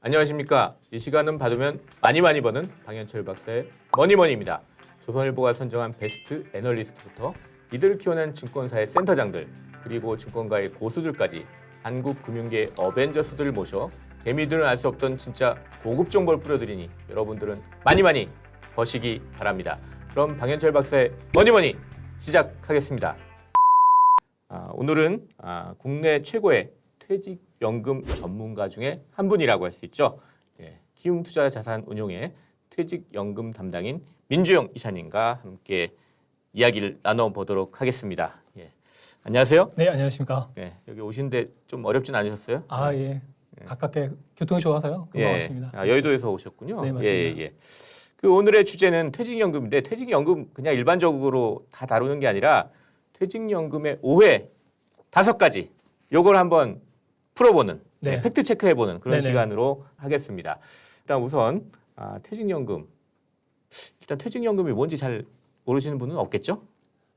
안녕하십니까. 이 시간은 받으면 많이 버는 방현철 박사의 머니머니입니다. 조선일보가 선정한 베스트 애널리스트부터 이들을 키워낸 증권사의 센터장들 그리고 증권가의 고수들까지 한국 금융계의 어벤져스들을 모셔 개미들은 알 수 없던 진짜 고급 정보를 뿌려드리니 여러분들은 많이 버시기 바랍니다. 그럼 방현철 박사의 머니머니 시작하겠습니다. 오늘은 국내 최고의 퇴직연금 전문가 중에 한 분이라고 할 수 있죠. 키움투자자산운용의 퇴직연금 담당인 민주영 이사님과 함께 이야기를 나눠보도록 하겠습니다. 안녕하세요. 네, 안녕하십니까. 여기 오신데 좀 어렵진 않으셨어요? 예. 가깝게 교통이 좋아서요. 금방 왔습니다. 여의도에서 오셨군요. 네, 맞습니다. 그 오늘의 주제는 퇴직연금인데 퇴직연금 그냥 일반적으로 다 다루는 게 아니라 퇴직연금의 오해 5가지 요걸 한번 풀어보는 팩트 체크해보는 그런 시간으로 하겠습니다. 일단 우선 퇴직연금 일단 퇴직연금이 뭔지 잘 모르시는 분은 없겠죠?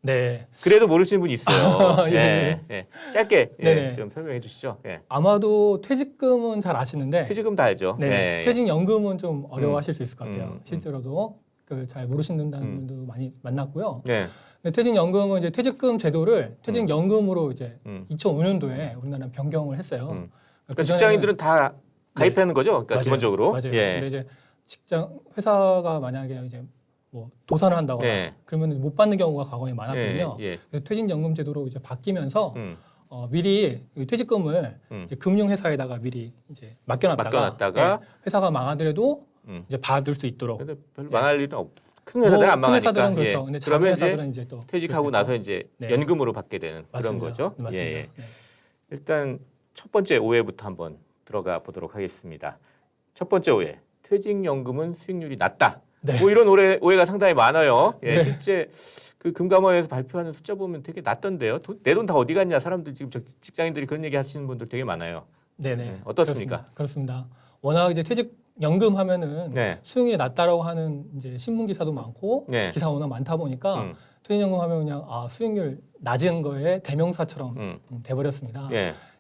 네. 그래도 모르시는 분이 있어요. 예. 짧게 좀 설명해 주시죠. 아마도 퇴직금은 잘 아시는데 퇴직금 다 알죠. 퇴직연금은 좀 어려워하실 수 있을 것 같아요. 실제로도 잘 모르시는 분들도 많이 만났고요. 근데 퇴직연금은 이제 퇴직금 제도를 퇴직연금으로 이제 2005년도에 우리나라는 변경을 했어요. 그러니까 직장인들은 다 가입하는 거죠. 그러니까 맞아요. 기본적으로. 맞아요. 근데 이제 회사가 만약에 이제 뭐 도산을 한다거나 그러면 못 받는 경우가 과거에 많았거든요. 그래서 퇴직연금 제도로 이제 바뀌면서 미리 퇴직금을 이제 금융회사에다가 미리 이제 맡겨놨다가 회사가 망하더라도 이제 받을 수 있도록. 근데 별로 망할 일은 큰 회사들은 안 망하니까. 큰 회사들은 그렇죠. 근데 작은 회사들은 이제 또 퇴직하고 나서 이제 연금으로 받게 되는 그런 거죠. 맞습니다. 일단 첫 번째 오해부터 한번 들어가 보도록 하겠습니다. 첫 번째 오해. 퇴직연금은 수익률이 낮다. 뭐 이런 오해가 상당히 많아요. 실제 그 금감원에서 발표하는 숫자 보면 되게 낮던데요. 내 돈 다 어디 갔냐? 사람들 지금 직장인들이 그런 얘기 하시는 분들 되게 많아요. 어떻습니까? 그렇습니다. 워낙 이제 퇴직연금 하면은 수익률이 낮다라고 하는 이제 신문 기사도 많고 기사가 워낙 많다 보니까 퇴직연금 하면 그냥 수익률 낮은 거에 대명사처럼 돼버렸습니다.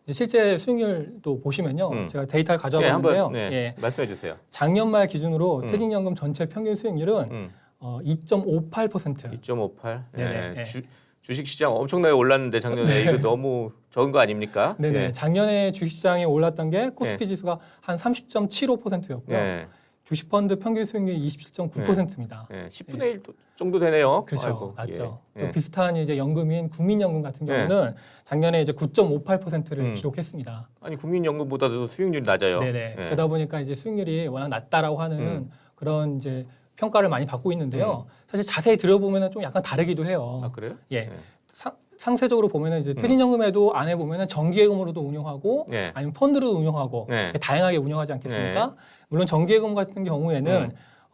이제 실제 수익률도 보시면요. 제가 데이터를 가져와 봤는데요. 말씀해 주세요. 작년 말 기준으로 퇴직연금 전체 평균 수익률은 2.58%. 2.58. 주식시장 엄청나게 올랐는데 작년에 이거 너무 적은 거 아닙니까? 작년에 주식시장이 올랐던 게 코스피 지수가 한 30.75%였고요. 주식펀드 평균 수익률이 27.9%입니다. 10분의 1 정도 되네요. 그렇죠. 낮죠. 또 비슷한 이제 연금인 국민연금 같은 경우는 작년에 이제 9.58%를 기록했습니다. 아니 국민연금보다도 수익률이 낮아요. 그러다 보니까 이제 수익률이 워낙 낮다라고 하는 그런 이제 평가를 많이 받고 있는데요. 사실 자세히 들어보면 좀 약간 다르기도 해요. 아 그래요? 상세적으로 보면은 이제 퇴직연금에도 안에 보면은 정기예금으로도 운용하고 아니면 펀드로 운용하고 다양하게 운영하지 않겠습니까? 물론 정기예금 같은 경우에는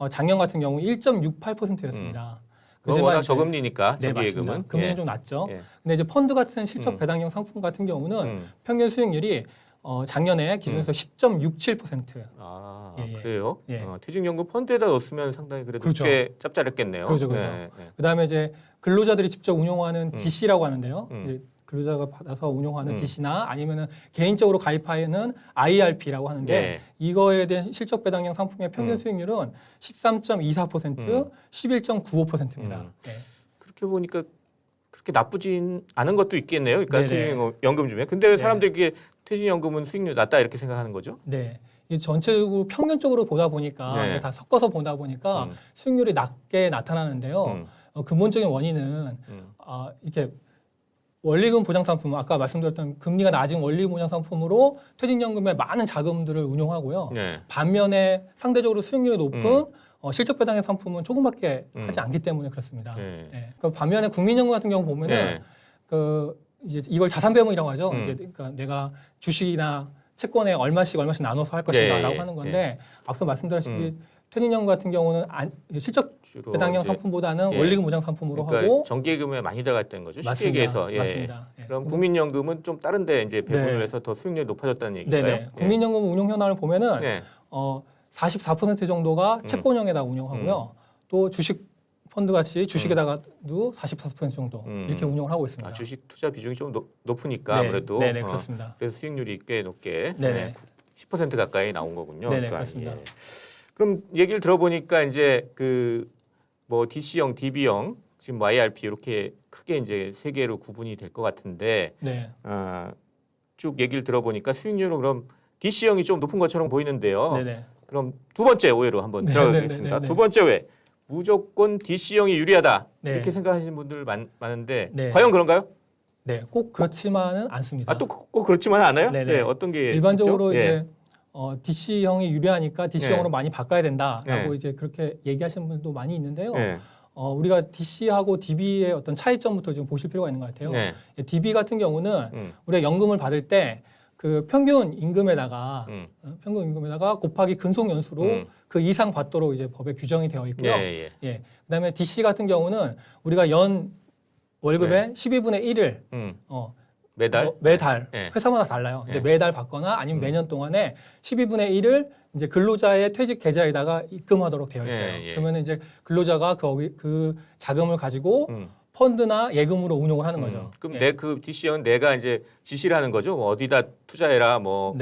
작년 같은 경우 1.68%였습니다. 워낙 저금리니까 정기예금은 금리는 좀 낮죠. 근데 이제 펀드 같은 실적 배당형 상품 같은 경우는 평균 수익률이 작년에 기준에서 10.67%. 그래요? 퇴직연금 펀드에다 넣었으면 상당히 그래도 꽤 짭짤했겠네요. 그렇죠. 그다음에 이제 근로자들이 직접 운용하는 DC라고 하는데요. 이제 근로자가 받아서 운용하는 DC나 아니면은 개인적으로 가입하는 IRP라고 하는데 이거에 대한 실적 배당형 상품의 평균 수익률은 13.24%, 11.95%입니다. 그렇게 보니까 그렇게 나쁘진 않은 것도 있겠네요. 그러니까 퇴직연금 중에. 근데 왜 사람들이 이게 퇴직연금은 수익률 낮다 이렇게 생각하는 거죠? 이 전체적으로 평균적으로 보다 보니까 다 섞어서 보다 보니까 수익률이 낮게 나타나는데요. 근본적인 원인은 이렇게 원리금 보장 상품, 아까 말씀드렸던 금리가 낮은 원리금 보장 상품으로 퇴직연금에 많은 자금들을 운용하고요. 반면에 상대적으로 수익률이 높은 실적 배당의 상품은 조금밖에 하지 않기 때문에 그렇습니다. 그 반면에 국민연금 같은 경우 보면은 이제 이걸 자산 배분이라고 하죠. 그러니까 내가 주식이나 채권에 얼마씩 나눠서 할 것인가라고 하는 건데 앞서 말씀드렸다시피 퇴직연금 같은 경우는 실적 배당형 상품보다는 원리금 보장 상품으로 하고 정기예금에 많이 들어갔다는 거죠. 쉽게 얘기해서. 맞습니다. 그럼 국민연금은 좀 다른데 이제 배분을 해서 더 수익률이 높아졌다는 얘기인가요? 국민연금 운용 현황을 보면은 44% 정도가 채권형에다 운용하고요. 또 주식 펀드 같이 주식에다가도 44% 정도 이렇게 운영을 하고 있습니다. 주식 투자 비중이 좀 높으니까 아무래도 그렇습니다. 그래서 수익률이 꽤 높게 10% 가까이 나온 거군요. 네네, 그렇습니다. 예. 그럼 얘기를 들어보니까 이제 그 뭐 DC형, DB형, 지금 YRP 이렇게 크게 이제 세 개로 구분이 될 것 같은데 네. 쭉 얘기를 들어보니까 수익률은 그럼 DC형이 좀 높은 것처럼 보이는데요. 네네. 그럼 두 번째 오해로 한번 들어가겠습니다. 네네네네. 두 번째 오해. 무조건 DC형이 유리하다. 네. 이렇게 생각하시는 분들 많은데 네. 과연 그런가요? 네, 꼭 그렇지만은 않습니다. 또 꼭 그렇지만은 않아요? 네네. 네, 어떤 게 일반적으로 있죠? 이제 DC형이 유리하니까 DC형으로 네. 많이 바꿔야 된다라고 네. 이제 그렇게 얘기하시는 분들도 많이 있는데요. 네. 우리가 DC하고 DB의 어떤 차이점부터 지금 보실 필요가 있는 것 같아요. 네. DB 같은 경우는 우리가 연금을 받을 때 그 평균 임금에다가 곱하기 근속 연수로 그 이상 받도록 이제 법에 규정이 되어 있고요. 예. 그다음에 DC 같은 경우는 우리가 연 월급의 12분의 1을 매달 매달 네. 회사마다 달라요. 이제 네. 매달 받거나 아니면 매년 동안에 12분의 1을 이제 근로자의 퇴직 계좌에다가 입금하도록 되어 있어요. 그러면 이제 근로자가 그 자금을 가지고 펀드나 예금으로 운용을 하는 거죠. 그럼 내 그 DC형은 내가 이제 지시를 하는 거죠. 뭐 어디다 투자해라, 뭐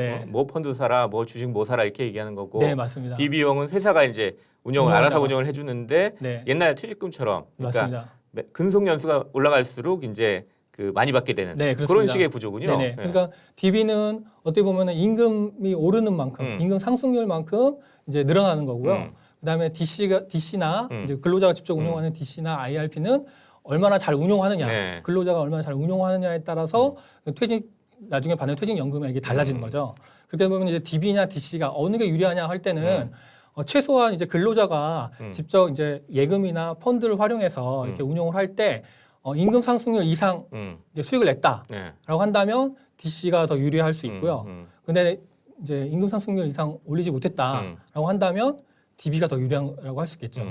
펀드 사라, 뭐 주식 뭐 사라 이렇게 얘기하는 거고. 네, 맞습니다. DB형은 회사가 이제 알아서 운영을 해주는데 네. 옛날 퇴직금처럼. 그러니까 맞습니다. 근속 연수가 올라갈수록 이제 그 많이 받게 되는 네, 그런 식의 구조군요. 네네. 그러니까 DB는 어떻게 보면은 임금이 오르는 만큼, 임금 상승률만큼 이제 늘어나는 거고요. 그다음에 DC나 이제 근로자가 직접 운용하는 DC나 IRP는 얼마나 잘 운용하느냐, 네. 근로자가 얼마나 잘 운용하느냐에 따라서 나중에 받는 퇴직연금액이 달라지는 거죠. 그렇게 보면 이제 DB냐 DC가 어느 게 유리하냐 할 때는 최소한 이제 근로자가 직접 이제 예금이나 펀드를 활용해서 이렇게 운용을 할 때 임금 상승률 이상 이제 수익을 냈다라고 한다면 DC가 더 유리할 수 있고요. 근데 이제 임금 상승률 이상 올리지 못했다라고 한다면 DB가 더 유리하다고 할 수 있겠죠.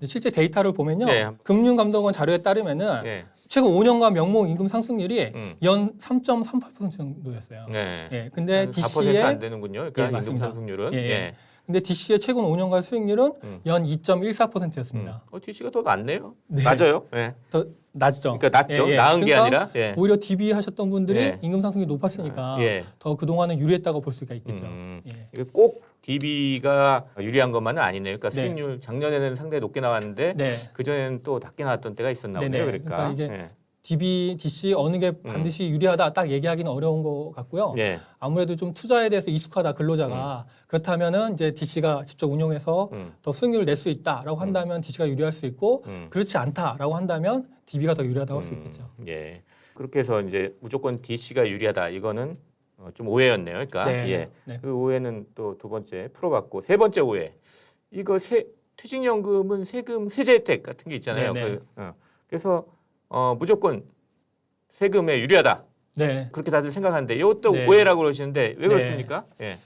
실제 데이터를 보면요, 네. 금융감독원 자료에 따르면은 최근 5년간 명목 임금 상승률이 연 3.38% 정도였어요. 네. 예, 근데 4% DC의 안 되는군요. 그러니까 임금 맞습니다. 상승률은. 근데 DC의 최근 5년간 수익률은 연 2.14%였습니다. DC가 더 낫네요. 네. 낮아요. 네. 더 낮죠. 그러니까 낮죠. 나은 게 그러니까 아니라. 오히려 DB 하셨던 분들이 임금 상승률이 높았으니까 예. 더 그동안은 유리했다고 볼 수가 있겠죠. 이게 꼭 DB가 유리한 것만은 아니네요. 그러니까 네. 수익률 작년에는 상당히 높게 나왔는데 네. 그 전에는 또 낮게 나왔던 때가 있었나 보네요. 네네. 그러니까. 이게 DB, DC 어느 게 반드시 유리하다 딱 얘기하기는 어려운 것 같고요. 예. 아무래도 좀 투자에 대해서 익숙하다 근로자가 그렇다면은 이제 DC가 직접 운용해서 더 수익률을 낼 수 있다라고 한다면 DC가 유리할 수 있고 그렇지 않다라고 한다면 DB가 더 유리하다고 할 수 있겠죠. 예. 그렇게 해서 이제 무조건 DC가 유리하다. 이거는 좀 오해였네요. 그러니까 네. 예. 네. 그 오해는 또 두 번째 풀어봤고 세 번째 오해. 이거 퇴직연금은 세제 혜택 같은 게 있잖아요. 네. 그래서 무조건 세금에 유리하다. 네. 그렇게 다들 생각하는데 이것도 네. 오해라고 그러시는데 왜 그렇습니까? 예.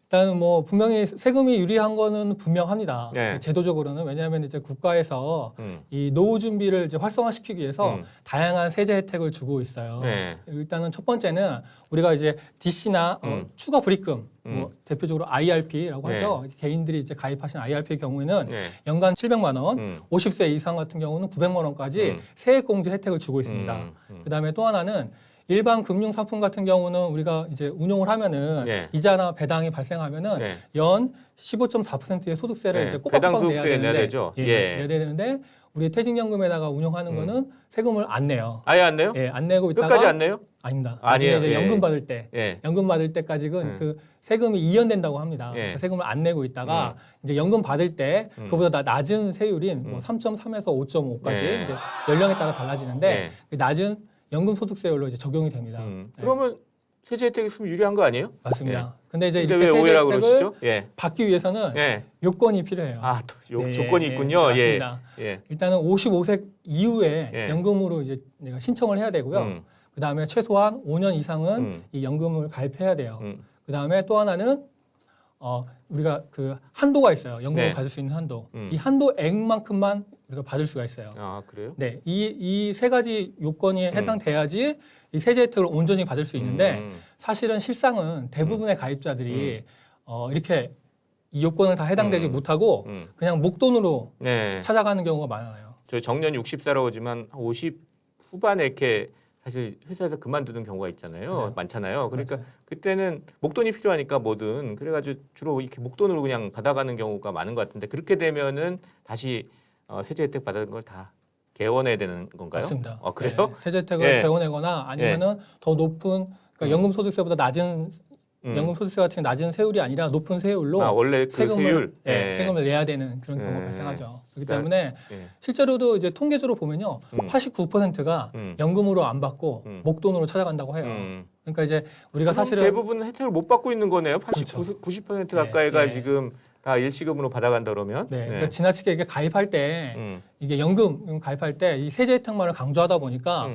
일단은 뭐 분명히 세금이 유리한 거는 분명합니다. 네. 제도적으로는 왜냐하면 이제 국가에서 이 노후 준비를 이제 활성화시키기 위해서 다양한 세제 혜택을 주고 있어요. 네. 일단은 첫 번째는 우리가 이제 DC나 추가 불입금, 뭐 대표적으로 IRP라고 네. 하죠. 개인들이 이제 가입하신 IRP의 경우에는 네. 연간 700만 원, 50세 이상 같은 경우는 900만 원까지 세액공제 혜택을 주고 있습니다. 그다음에 또 하나는 일반 금융 상품 같은 경우는 우리가 이제 운용을 하면은 네. 이자나 배당이 발생하면은 네. 연 15.4%의 소득세를 네. 이제 배당 꼬박꼬박 내야 소득세 내야 되는데, 되죠. 내야 되는데 우리 퇴직연금에다가 운용하는 거는 세금을 안 내요. 아예 안 내요? 예, 안 내고 있다가 끝까지 안 내요? 아닙니다. 아니에요. 나중에 이제 예. 연금 받을 때, 예. 연금 받을 때까지는 그 세금이 이연된다고 합니다. 예. 그래서 세금을 안 내고 있다가 이제 연금 받을 때 그보다 낮은 세율인 뭐 3.3에서 5.5까지 예. 이제 연령에 따라 달라지는데 예. 그 낮은 연금 소득세율로 이제 적용이 됩니다. 그러면 세제 혜택이 있으면 유리한 거 아니에요? 맞습니다. 근데 이제 근데 이렇게 왜 세제 오해라고 혜택을 그러시죠? 예. 받기 위해서는 예. 요건이 필요해요. 또 네, 조건이 예, 있군요. 예. 맞습니다. 예. 일단은 55세 이후에 예. 연금으로 이제 내가 신청을 해야 되고요. 그 다음에 최소한 5년 이상은 이 연금을 가입해야 돼요. 그 다음에 또 하나는 우리가 그 한도가 있어요. 연금을 네. 받을 수 있는 한도. 이 한도액만큼만 우리가 받을 수가 있어요. 아, 그래요? 네, 이 세 가지 요건이 해당돼야지 이 세제 혜택을 온전히 받을 수 있는데 사실은 실상은 대부분의 가입자들이 이렇게 이 요건을 다 해당되지 못하고 그냥 목돈으로 네. 찾아가는 경우가 많아요. 저희 정년 60세라고 하지만 50 후반에 이렇게 사실 회사에서 그만두는 경우가 있잖아요. 맞아요. 많잖아요. 그러니까 맞아요. 그때는 목돈이 필요하니까 뭐든 그래가지고 주로 이렇게 목돈으로 그냥 받아가는 경우가 많은 것 같은데 그렇게 되면은 다시 세제 혜택 받은 걸 다 개원해야 되는 건가요? 맞습니다. 그래요? 네, 세제 혜택을 예. 개원하거나 아니면은 더 높은 그러니까 연금소득세보다 낮은 연금소득세 같은 낮은 세율이 아니라 높은 세율로 원래 그 세율 세금을 내야 되는 그런 경우가 발생하죠. 그렇기 때문에 예. 실제로도 이제 통계적으로 보면요, 89%가 연금으로 안 받고 목돈으로 찾아간다고 해요. 그러니까 이제 우리가 사실은 대부분 혜택을 못 받고 있는 거네요. 90% 가까이가 네. 지금 다 일시금으로 받아간다 그러면. 네. 그러니까 지나치게 이게 가입할 때 이게 연금 가입할 때 이 세제 혜택만을 강조하다 보니까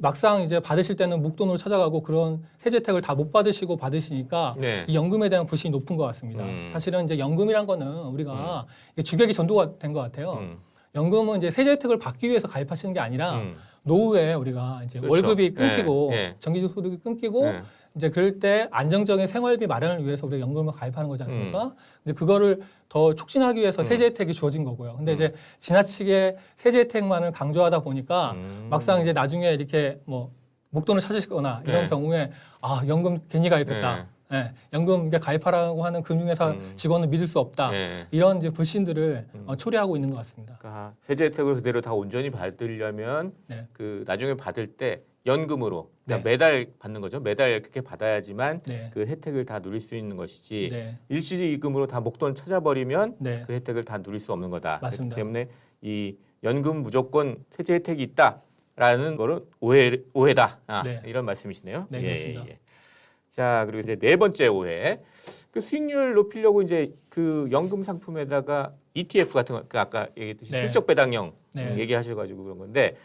막상 이제 받으실 때는 목돈으로 찾아가고 그런 세제 혜택을 다 못 받으시고 받으시니까 네. 이 연금에 대한 불신이 높은 것 같습니다. 사실은 이제 연금이란 거는 우리가 이게 주객이 전도가 된 것 같아요. 연금은 이제 세제 혜택을 받기 위해서 가입하시는 게 아니라 노후에 우리가 이제 그렇죠. 월급이 끊기고 예. 정기적 소득이 끊기고 예. 이제 그럴 때 안정적인 생활비 마련을 위해서 우리가 연금을 가입하는 거지 않습니까? 근데 그거를 더 촉진하기 위해서 세제 혜택이 주어진 거고요. 근데 이제 지나치게 세제 혜택만을 강조하다 보니까 막상 이제 나중에 이렇게 뭐 목돈을 찾으시거나 이런 네. 경우에 아 연금 괜히 가입했다. 예, 연금 이게 가입하라고 하는 금융회사 직원을 믿을 수 없다. 네. 이런 이제 불신들을 초래하고 있는 것 같습니다. 그러니까 세제 혜택을 그대로 다 온전히 받으려면 네. 그 나중에 받을 때 연금으로 그러니까 네. 매달 받는 거죠. 매달 그렇게 받아야지만 네. 그 혜택을 다 누릴 수 있는 것이지 네. 일시금으로 다 목돈 찾아버리면 네. 그 혜택을 다 누릴 수 없는 거다. 맞습니다. 그렇기 때문에 이 연금 무조건 세제 혜택이 있다라는 거는 오해다. 네. 이런 말씀이시네요. 네, 그렇습니다. 자, 그리고 이제 네 번째 오해. 그 수익률 높이려고 이제 그 연금 상품에다가 ETF 같은 거, 그 아까 얘기했듯이 네. 실적 배당형 네. 얘기하셔가지고 그런 건데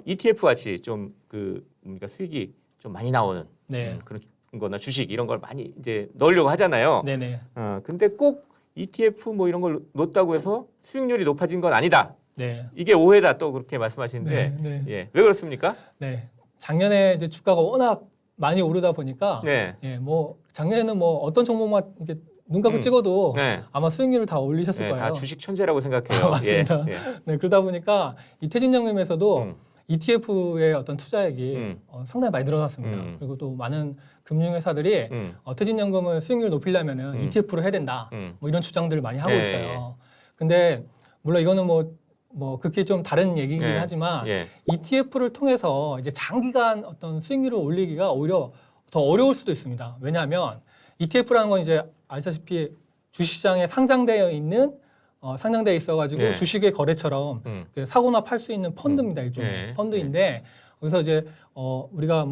ETF 같이 좀 그 그러니까 수익이 좀 많이 나오는 네. 그런 거나 주식 이런 걸 많이 이제 넣으려고 하잖아요. 네네. 근데 꼭 ETF 뭐 이런 걸 넣었다고 해서 수익률이 높아진 건 아니다. 네. 이게 오해다 또 그렇게 말씀하시는데 네. 네. 예, 왜 그렇습니까? 네. 작년에 이제 주가가 워낙 많이 오르다 보니까 네. 예, 뭐 작년에는 뭐 어떤 종목만 이렇게 눈 감고 찍어도 네. 아마 수익률을 다 올리셨을 네, 거예요. 다 주식 천재라고 생각해요. 맞습니다. 예, 예. 네, 그러다 보니까 이 퇴진연금에서도 ETF의 어떤 투자액이 상당히 많이 늘어났습니다. 그리고 또 많은 금융회사들이 퇴진연금을 수익률 높이려면은 ETF로 해야 된다. 뭐 이런 주장들을 많이 하고 예, 있어요. 근데 물론 이거는 뭐 극히 좀 다른 얘기긴 예, 하지만 예. ETF를 통해서 이제 장기간 어떤 수익률을 올리기가 오히려 더 어려울 수도 있습니다. 왜냐하면 ETF라는 건 이제 아시다시피 주식시장에 상장되어 있어가지고 예. 주식의 거래처럼 그 사거나 팔 수 있는 펀드입니다. 일종의 예. 펀드인데 거기서 이제 우리가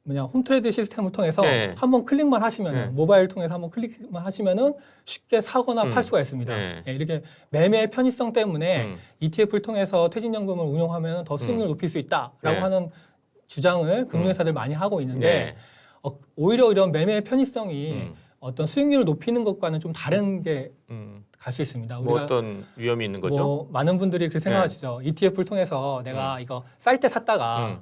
홈트레이드 시스템을 통해서 예. 한번 클릭만 하시면은 예. 모바일 통해서 한번 클릭만 하시면은 쉽게 사거나 팔 수가 있습니다. 예. 예, 이렇게 매매의 편의성 때문에 ETF를 통해서 퇴진연금을 운용하면 더 수익률을 높일 수 있다라고 예. 하는 주장을 금융회사들 많이 하고 있는데 예. 오히려 이런 매매의 편의성이 어떤 수익률을 높이는 것과는 좀 다른 게 갈 수 있습니다. 뭐 우리가 어떤 위험이 있는 거죠? 뭐 많은 분들이 그렇게 생각하시죠. ETF를 통해서 내가 이거 쌀 때 샀다가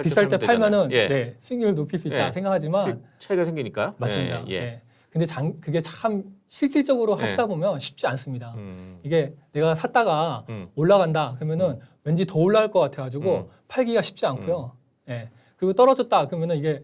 비쌀 때 팔면은 예. 네, 수익률을 높일 수 있다 예. 생각하지만 수익 차이가 생기니까. 맞습니다. 예. 예. 근데 그게 참 실질적으로 하시다 보면 쉽지 않습니다. 이게 내가 샀다가 올라간다 그러면은 왠지 더 올라갈 것 같아가지고 팔기가 쉽지 않고요. 예. 그리고 떨어졌다 그러면은 이게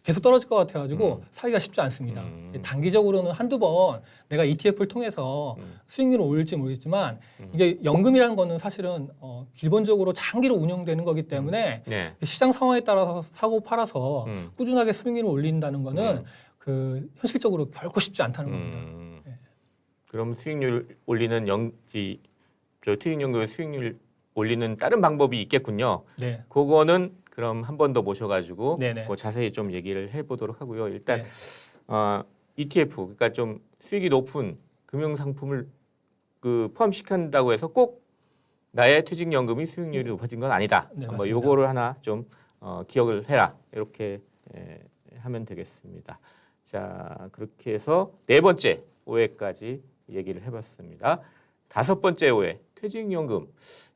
계속 떨어질 것 같아가지고 사기가 쉽지 않습니다. 단기적으로는 한두 번 내가 ETF를 통해서 수익률을 올릴지 모르겠지만 이게 연금이라는 거는 사실은 기본적으로 장기로 운영되는 거기 때문에 네. 시장 상황에 따라서 사고 팔아서 꾸준하게 수익률을 올린다는 거는 그 현실적으로 결코 쉽지 않다는 겁니다. 그럼 수익률 올리는 퇴직연금의 수익률 올리는 다른 방법이 있겠군요. 네. 그거는 그럼 한 번 더 모셔가지고 네네. 그거 자세히 좀 얘기를 해보도록 하고요. 일단 네. ETF, 그러니까 좀 수익이 높은 금융 상품을 그 포함시킨다고 해서 꼭 나의 퇴직연금이 수익률이 높아진 건 아니다. 네, 뭐 맞습니다. 요거를 하나 좀 기억을 해라. 이렇게 하면 되겠습니다. 자, 그렇게 해서 네 번째 오해까지 얘기를 해봤습니다. 다섯 번째 오해, 퇴직연금.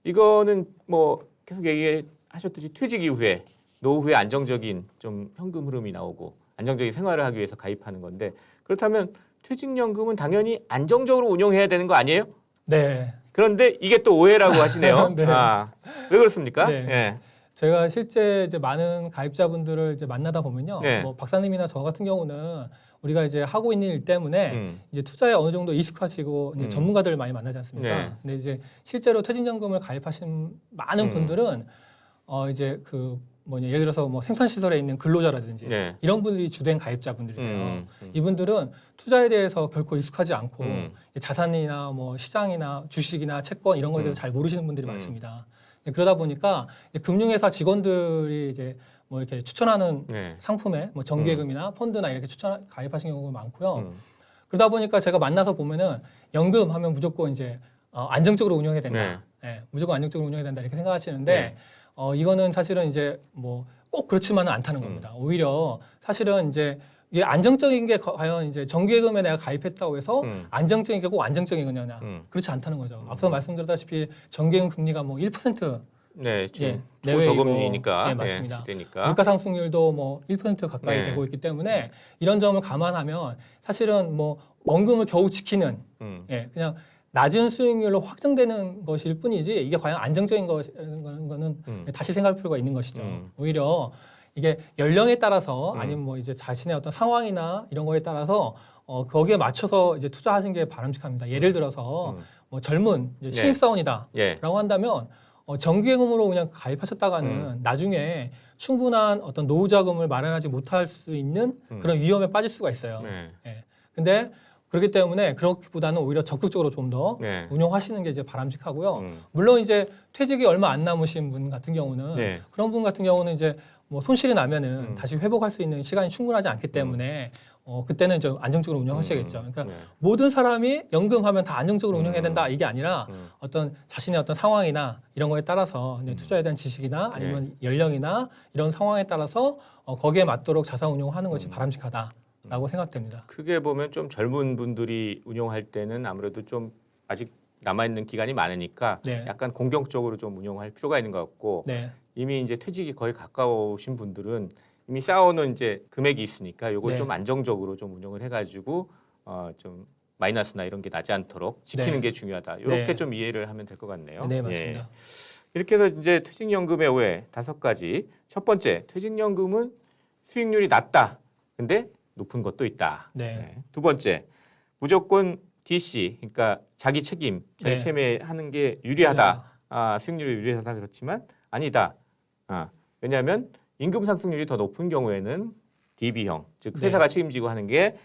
이거는 뭐 계속 얘기하셨듯이 퇴직 이후에 노후에 안정적인 좀 현금 흐름이 나오고 안정적인 생활을 하기 위해서 가입하는 건데 그렇다면 퇴직연금은 당연히 안정적으로 운용해야 되는 거 아니에요? 네. 그런데 이게 또 오해라고 하시네요. 네. 왜 그렇습니까? 네. 예. 제가 실제 이제 많은 가입자분들을 이제 만나다 보면요. 네. 뭐 박사님이나 저 같은 경우는 우리가 이제 하고 있는 일 때문에 이제 투자에 어느 정도 익숙하시고 이제 전문가들을 많이 만나지 않습니까? 네. 근데 이제 실제로 퇴직연금을 가입하신 많은 분들은 이제 그 뭐냐 예를 들어서 뭐 생산시설에 있는 근로자라든지 네. 이런 분들이 주된 가입자분들이세요. 이분들은 투자에 대해서 결코 익숙하지 않고 자산이나 뭐 시장이나 주식이나 채권 이런 거에 대해서 잘 모르시는 분들이 많습니다. 그러다 보니까 이제 금융회사 직원들이 이제 뭐 이렇게 추천하는 네. 상품에 뭐 정기예금이나 펀드나 이렇게 가입하신 경우가 많고요. 그러다 보니까 제가 만나서 보면은 연금 하면 무조건 이제 안정적으로 운영해야 된다. 네, 무조건 안정적으로 운영해야 된다 이렇게 생각하시는데 이거는 사실은 이제 뭐 꼭 그렇지만은 않다는 겁니다. 오히려 사실은 이제 이게 안정적인 게 과연 이제 정기예금에 내가 가입했다고 해서 안정적인 게 꼭 안정적인 거냐 그렇지 않다는 거죠. 앞서 말씀드렸다시피 정기예금 금리가 뭐 1% 네, 지금 내외이고, 저금리니까. 네, 맞습니다. 시대니까. 물가 상승률도 뭐 1% 가까이 되고 있기 때문에 이런 점을 감안하면 사실은 뭐 원금을 겨우 지키는 그냥 낮은 수익률로 확정되는 것일 뿐이지 이게 과연 안정적인 거는 다시 생각할 필요가 있는 것이죠. 오히려 이게 연령에 따라서 아니면 뭐 이제 자신의 어떤 상황이나 이런 거에 따라서 거기에 맞춰서 이제 투자하시는 게 바람직합니다. 예를 들어서 뭐 젊은 이제 신입사원이다라고 한다면 정기예금으로 그냥 가입하셨다가는 나중에 충분한 어떤 노후 자금을 마련하지 못할 수 있는 그런 위험에 빠질 수가 있어요. 근데 그렇기 때문에 그렇기보다는 오히려 적극적으로 좀 더 운용하시는 게 이제 바람직하고요. 물론 이제 퇴직이 얼마 안 남으신 분 같은 경우는 그런 분 같은 경우는 이제 뭐 손실이 나면은 다시 회복할 수 있는 시간이 충분하지 않기 때문에 그때는 좀 안정적으로 운영하셔야겠죠. 그러니까 모든 사람이 연금하면 다 안정적으로 운영해야 된다 이게 아니라 어떤 자신의 어떤 상황이나 이런 거에 따라서 이제 투자에 대한 지식이나 아니면 연령이나 이런 상황에 따라서 거기에 맞도록 자산 운용하는 것이 바람직하다라고 생각됩니다. 크게 보면 좀 젊은 분들이 운용할 때는 아무래도 좀 아직 남아있는 기간이 많으니까 약간 공격적으로 좀 운용할 필요가 있는 것 같고 이미 이제 퇴직이 거의 가까우신 분들은 이미 쌓아놓은 이제 금액이 있으니까 요걸 좀 안정적으로 좀 운영을 해가지고 좀 마이너스나 이런 게 나지 않도록 지키는 게 중요하다. 이렇게 좀 이해를 하면 될 것 같네요. 네, 맞습니다. 이렇게 해서 이제 퇴직연금의 오해 5가지. 첫 번째, 퇴직연금은 수익률이 낮다. 근데 높은 것도 있다. 두 번째, 무조건 DC, 그러니까 자기 책임, 자기 채매하는 게 유리하다. 수익률이 유리하다 그렇지만 아니다. 왜냐하면 임금 상승률이 더 높은 경우에는 DB형, 즉 회사가 책임지고 하는 게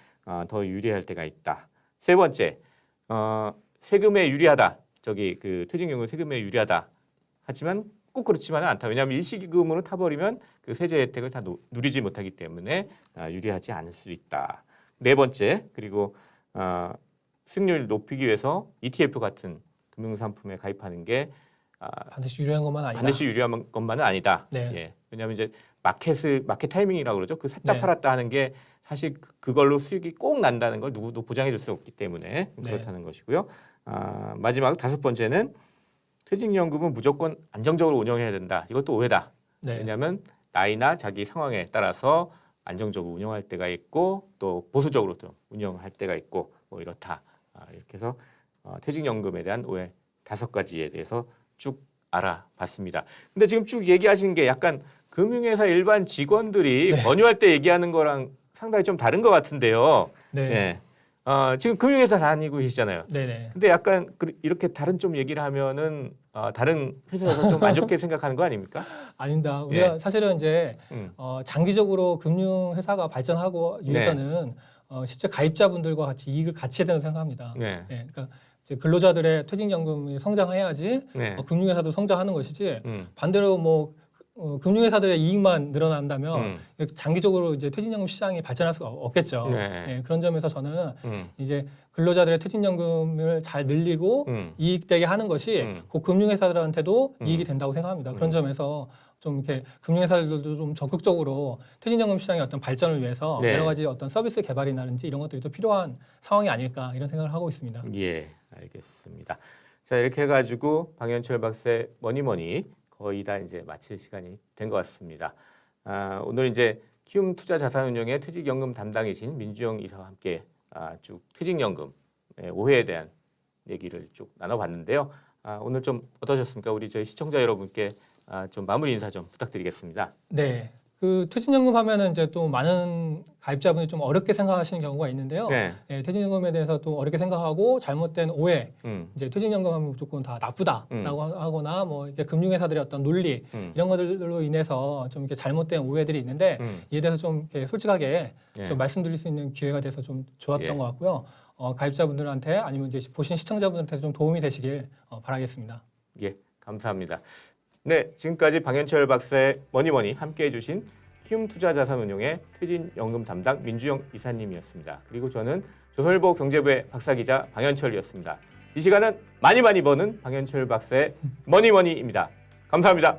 더 유리할 때가 있다. 세 번째, 세금에 유리하다. 그 퇴직연금 세금에 유리하다. 하지만 꼭 그렇지만은 않다. 왜냐하면 일시기금으로 타버리면 그 세제 혜택을 다 누리지 못하기 때문에 유리하지 않을 수 있다. 네 번째, 그리고 수익률을 높이기 위해서 ETF 같은 금융상품에 가입하는 게 반드시 유리한 것만 아니다. 반드시 유리한 것만은 아니다. 왜냐하면 이제 마켓 타이밍이라고 그러죠. 그 샀다 팔았다 하는 게 사실 그걸로 수익이 꼭 난다는 걸 누구도 보장해 줄 수 없기 때문에 그렇다는 것이고요. 마지막 5번째는 퇴직연금은 무조건 안정적으로 운영해야 된다. 이것도 오해다. 왜냐하면 나이나 자기 상황에 따라서 안정적으로 운영할 때가 있고 또 보수적으로 또 운영할 때가 있고 뭐 이렇다. 이렇게 해서 퇴직연금에 대한 오해 5가지에 대해서 쭉 알아봤습니다. 근데 지금 쭉 얘기하신 게 약간 금융회사 일반 직원들이 권유할 때 얘기하는 거랑 상당히 좀 다른 것 같은데요. 지금 금융회사 다니고 계시잖아요. 근데 약간 이렇게 다른 좀 얘기를 하면은 다른 회사에서 좀 안 좋게 생각하는 거 아닙니까? 아닙니다. 우리가 사실은 이제 장기적으로 금융회사가 발전하고 위해서는 실제 가입자분들과 같이 이익을 같이 해야 된다고 생각합니다. 그러니까 이제 근로자들의 퇴직연금이 성장해야지 금융회사도 성장하는 것이지 반대로 뭐 금융회사들의 이익만 늘어난다면 장기적으로 이제 퇴직연금 시장이 발전할 수가 없겠죠. 그런 점에서 저는 이제 근로자들의 퇴직연금을 잘 늘리고 이익되게 하는 것이 그 금융회사들한테도 이익이 된다고 생각합니다. 그런 점에서 좀 이렇게 금융회사들도 좀 적극적으로 퇴직연금 시장의 어떤 발전을 위해서 여러 가지 어떤 서비스 개발이라든지 이런 것들이 또 필요한 상황이 아닐까 이런 생각을 하고 있습니다. 예, 알겠습니다. 자, 이렇게 해가지고 방현철 박사의 머니머니 거의 다 이제 마칠 시간이 된 것 같습니다. 오늘 이제 키움 투자자산운용의 퇴직연금 담당이신 민주영 이사와 함께 쭉 퇴직연금 오해에 대한 얘기를 쭉 나눠봤는데요. 오늘 좀 어떠셨습니까? 우리 저희 시청자 여러분께 좀 마무리 인사 좀 부탁드리겠습니다. 네. 그 퇴직연금 하면은 이제 또 많은 가입자분이 좀 어렵게 생각하시는 경우가 있는데요. 네. 네, 퇴직연금에 대해서 또 어렵게 생각하고 잘못된 오해, 이제 퇴직연금 하면 무조건 다 나쁘다라고 하거나 뭐 이렇게 금융회사들의 어떤 논리 이런 것들로 인해서 좀 이렇게 잘못된 오해들이 있는데 이에 대해서 좀 이렇게 솔직하게 예. 좀 말씀드릴 수 있는 기회가 돼서 좀 좋았던 예. 것 같고요. 가입자분들한테 아니면 이제 보신 시청자분들한테 좀 도움이 되시길 바라겠습니다. 예, 감사합니다. 네, 지금까지 방현철 박사의 머니머니 함께해 주신 키움투자자산운용의 퇴직연금 담당 민주영 이사님이었습니다. 그리고 저는 조선일보 경제부의 박사기자 방현철이었습니다. 이 시간은 많이 버는 방현철 박사의 머니머니입니다. 감사합니다.